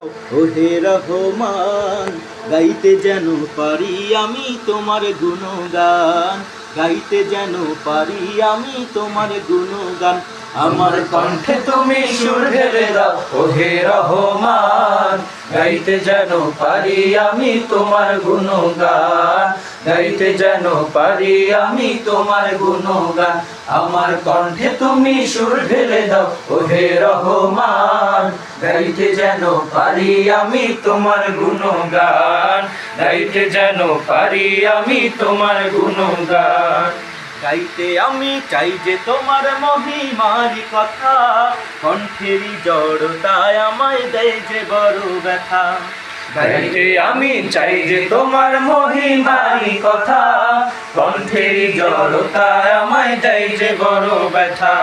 ওহে রহমান, গাইতে যেন পারি আমি তোমার গুণগান, গাইতে যেন পারি আমি তোমার গুণগান। আমার কণ্ঠে তুমি সুর ঢেলে দাও ওহে রহমান, গাইতে যেন পারি আমি তোমার গুণগান, গাইতে যেন পারি আমি তোমার গুণগান। আমার কণ্ঠে তুমি সুর ঢেলে দাও ওহে রহমান, গাইতে যেন পারি আমি তোমার গুণগান, গাইতে যেন পারি আমি তোমার গুণগান। গাইতে আমি চাই যে তোমার মহিমার কথা, কণ্ঠেরই জড়তায় আমায় দেয় যে বড় ব্যথা। গাইতে আমি চাই যে তোমার মহিমারি কথা, কণ্ঠেরই জড়তায় আমায় দেয় যে বড় ব্যথা।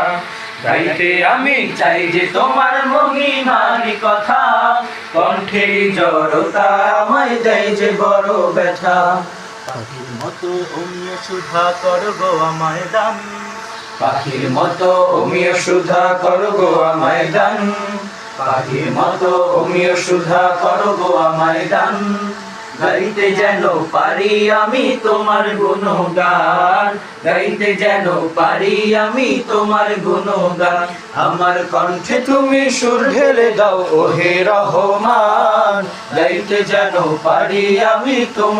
গাইতে আমি চাই যে তোমার মহিমারি কথা, কণ্ঠেরই জড়তায় আমায় দেয় যে বড় ব্যথা। পাখির মতো অমিয় সুধা করবো আমায় দান, পাখির মতো অমিয় সুধা করবো আমায় দান, পাখির মতো অমিয় সুধা করবো আমায় দান। গাইতে যেন পারি আমি তোমার গুণগান, গাইতে যেন পারি আমি তোমার গুণগান। আমার কণ্ঠে তুমি সুর ঢেলে দাও ওহে রহমান, গাইতে যেন পারি আমি তোমার